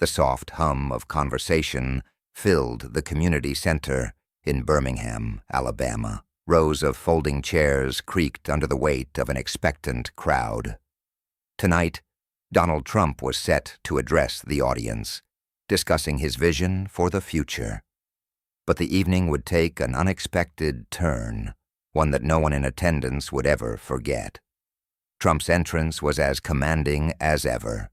The soft hum of conversation filled the community center in Birmingham, Alabama. Rows of folding chairs creaked under the weight of an expectant crowd. Tonight, Donald Trump was set to address the audience, discussing his vision for the future. But the evening would take an unexpected turn, one that no one in attendance would ever forget. Trump's entrance was as commanding as ever.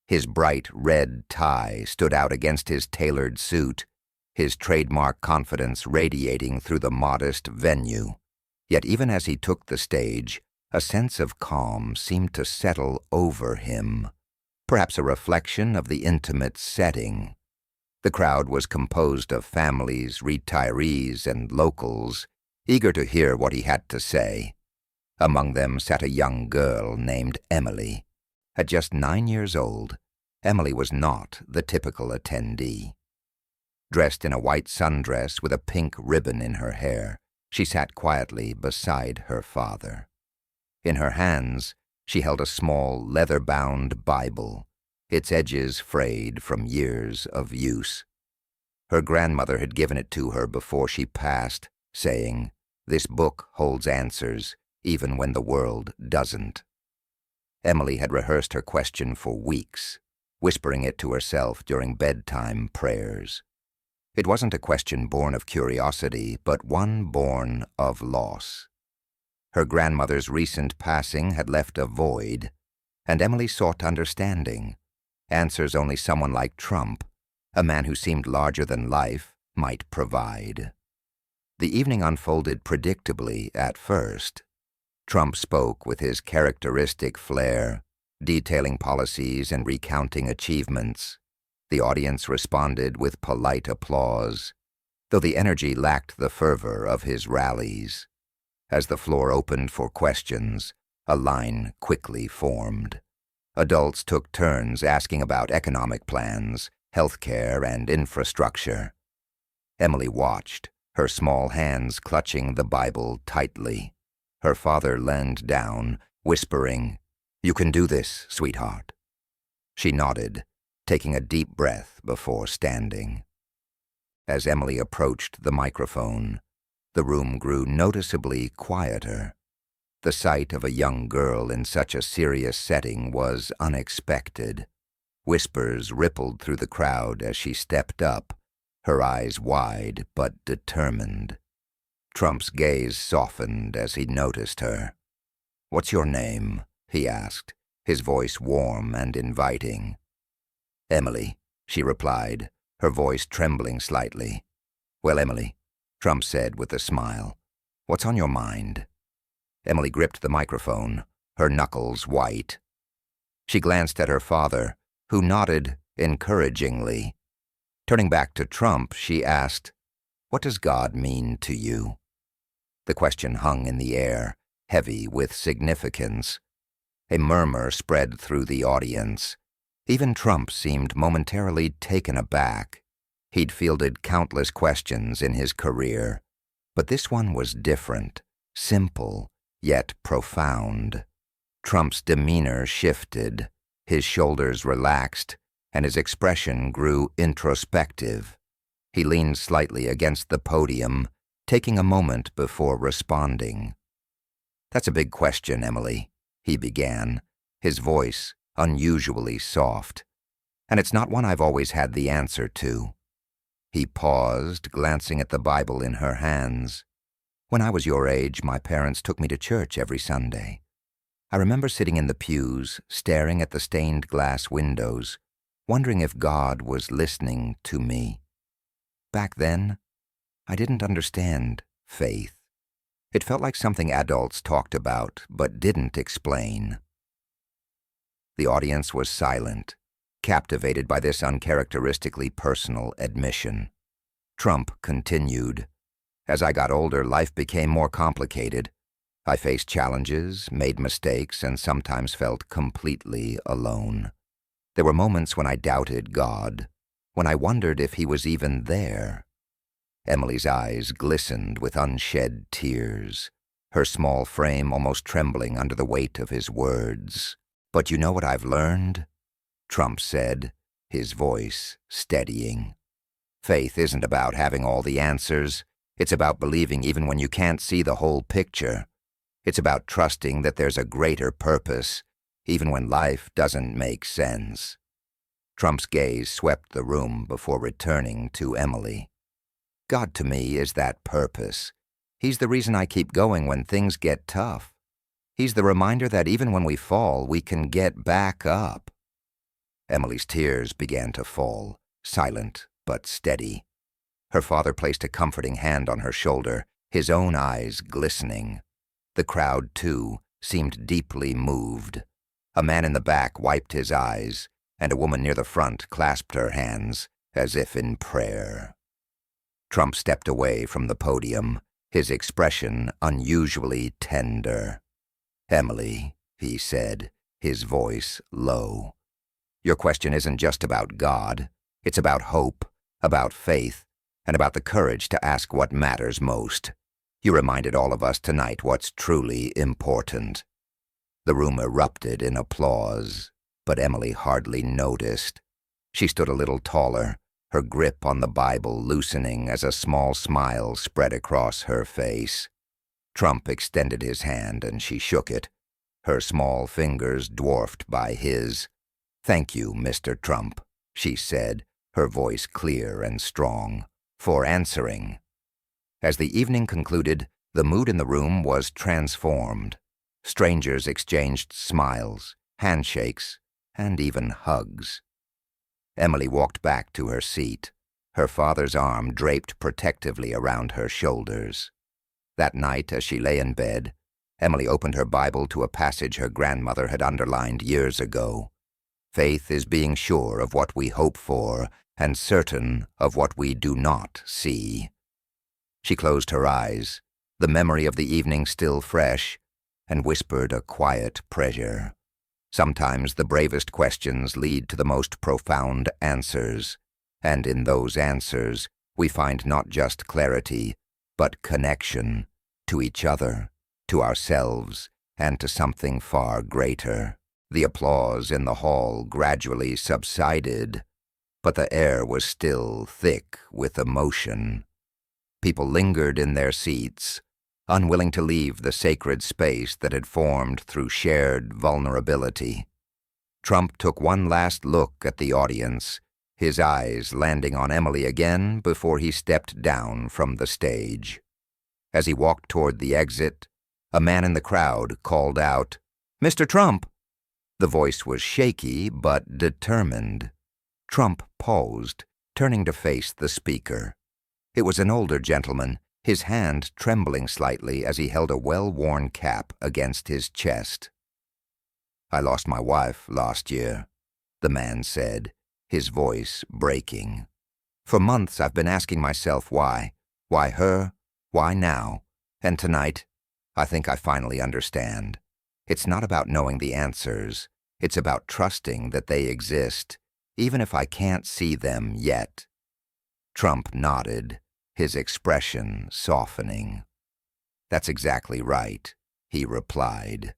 His bright red tie stood out against his tailored suit, his trademark confidence radiating through the modest venue. Yet even as he took the stage, a sense of calm seemed to settle over him, perhaps a reflection of the intimate setting. The crowd was composed of families, retirees, and locals, eager to hear what he had to say. Among them sat a young girl named Emily. At just 9 years old, Emily was not the typical attendee. Dressed in a white sundress with a pink ribbon in her hair, she sat quietly beside her father. In her hands, she held a small, leather-bound Bible, its edges frayed from years of use. Her grandmother had given it to her before she passed, saying, "This book holds answers, even when the world doesn't." Emily had rehearsed her question for weeks, whispering it to herself during bedtime prayers. It wasn't a question born of curiosity, but one born of loss. Her grandmother's recent passing had left a void, and Emily sought understanding, answers only someone like Trump, a man who seemed larger than life, might provide. The evening unfolded predictably at first. Trump spoke with his characteristic flair, detailing policies and recounting achievements. The audience responded with polite applause, though the energy lacked the fervor of his rallies. As the floor opened for questions, a line quickly formed. Adults took turns asking about economic plans, healthcare, and infrastructure. Emily watched, her small hands clutching the Bible tightly. Her father leaned down, whispering, "You can do this, sweetheart." She nodded, taking a deep breath before standing. As Emily approached the microphone, the room grew noticeably quieter. The sight of a young girl in such a serious setting was unexpected. Whispers rippled through the crowd as she stepped up, her eyes wide but determined. Trump's gaze softened as he noticed her. "What's your name?" he asked, his voice warm and inviting. "Emily," she replied, her voice trembling slightly. "Well, Emily," Trump said with a smile, "what's on your mind?" Emily gripped the microphone, her knuckles white. She glanced at her father, who nodded encouragingly. Turning back to Trump, she asked, "What does God mean to you?" The question hung in the air, heavy with significance. A murmur spread through the audience. Even Trump seemed momentarily taken aback. He'd fielded countless questions in his career, but this one was different, simple, yet profound. Trump's demeanor shifted, his shoulders relaxed, and his expression grew introspective. He leaned slightly against the podium, taking a moment before responding. "That's a big question, Emily," he began, his voice unusually soft. "And it's not one I've always had the answer to." He paused, glancing at the Bible in her hands. "When I was your age, my parents took me to church every Sunday. I remember sitting in the pews, staring at the stained glass windows, wondering if God was listening to me. Back then, I didn't understand faith. It felt like something adults talked about but didn't explain." The audience was silent, captivated by this uncharacteristically personal admission. Trump continued, "As I got older, life became more complicated. I faced challenges, made mistakes, and sometimes felt completely alone. There were moments when I doubted God, when I wondered if he was even there." Emily's eyes glistened with unshed tears, her small frame almost trembling under the weight of his words. "But you know what I've learned?" Trump said, his voice steadying. Faith isn't about having all the answers. It's about believing even when you can't see the whole picture. It's about trusting that there's a greater purpose, even when life doesn't make sense. Trump's gaze swept the room before returning to Emily. God to me is that purpose. He's the reason I keep going when things get tough. He's the reminder that even when we fall, we can get back up. Emily's tears began to fall, silent but steady. Her father placed a comforting hand on her shoulder, his own eyes glistening. The crowd, too, seemed deeply moved. A man in the back wiped his eyes, and a woman near the front clasped her hands, as if in prayer. Trump stepped away from the podium, his expression unusually tender. "Emily," he said, his voice low. "Your question isn't just about God. It's about hope, about faith, and about the courage to ask what matters most. You reminded all of us tonight what's truly important." The room erupted in applause, but Emily hardly noticed. She stood a little taller, her grip on the Bible loosening as a small smile spread across her face. Trump extended his hand and she shook it, her small fingers dwarfed by his. "Thank you, Mr. Trump," she said, her voice clear and strong, "for answering." As the evening concluded, the mood in the room was transformed. Strangers exchanged smiles, handshakes, and even hugs. Emily walked back to her seat, her father's arm draped protectively around her shoulders. That night, as she lay in bed, Emily opened her Bible to a passage her grandmother had underlined years ago. "Faith is being sure of what we hope for and certain of what we do not see." She closed her eyes, the memory of the evening still fresh, and whispered a quiet prayer. Sometimes the bravest questions lead to the most profound answers, and in those answers we find not just clarity, but connection to each other, to ourselves, and to something far greater. The applause in the hall gradually subsided, but the air was still thick with emotion. People lingered in their seats, unwilling to leave the sacred space that had formed through shared vulnerability. Trump took one last look at the audience, his eyes landing on Emily again before he stepped down from the stage. As he walked toward the exit, a man in the crowd called out, "Mr. Trump!" The voice was shaky but determined. Trump paused, turning to face the speaker. It was an older gentleman, his hand trembling slightly as he held a well-worn cap against his chest. "I lost my wife last year," the man said, his voice breaking. "For months I've been asking myself why. Why her? Why now? And tonight, I think I finally understand. It's not about knowing the answers. It's about trusting that they exist, even if I can't see them yet." Trump nodded, his expression softening. "That's exactly right," he replied.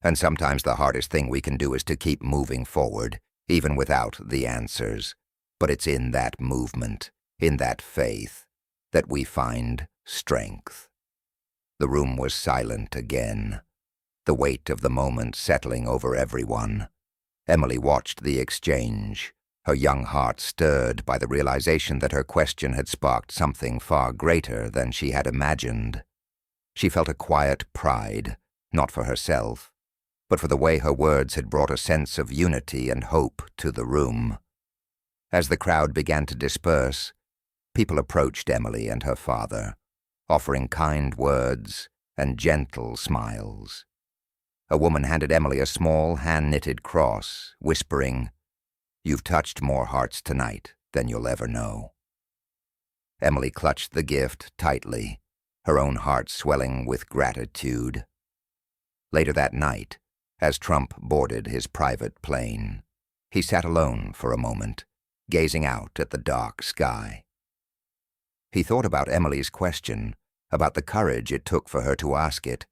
"And sometimes the hardest thing we can do is to keep moving forward, even without the answers. But it's in that movement, in that faith, that we find strength." The room was silent again, the weight of the moment settling over everyone. Emily watched the exchange, her young heart stirred by the realization that her question had sparked something far greater than she had imagined. She felt a quiet pride, not for herself, but for the way her words had brought a sense of unity and hope to the room. As the crowd began to disperse, people approached Emily and her father, offering kind words and gentle smiles. A woman handed Emily a small hand-knitted cross, whispering, "You've touched more hearts tonight than you'll ever know." Emily clutched the gift tightly, her own heart swelling with gratitude. Later that night, as Trump boarded his private plane, he sat alone for a moment, gazing out at the dark sky. He thought about Emily's question, about the courage it took for her to ask it,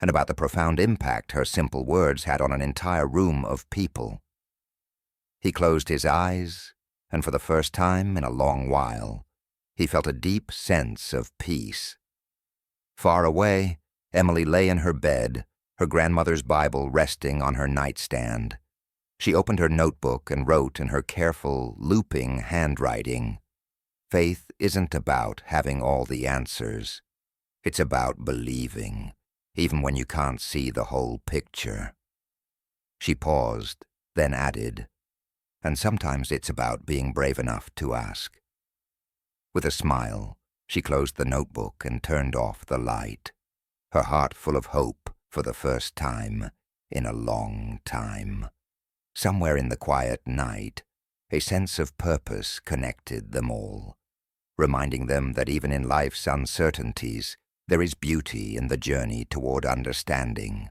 and about the profound impact her simple words had on an entire room of people. He closed his eyes, and for the first time in a long while, he felt a deep sense of peace. Far away, Emily lay in her bed, her grandmother's Bible resting on her nightstand. She opened her notebook and wrote in her careful, looping handwriting, "Faith isn't about having all the answers. It's about believing, even when you can't see the whole picture." She paused, then added, "And sometimes it's about being brave enough to ask." With a smile, she closed the notebook and turned off the light, her heart full of hope for the first time in a long time. Somewhere in the quiet night, a sense of purpose connected them all, reminding them that even in life's uncertainties, there is beauty in the journey toward understanding.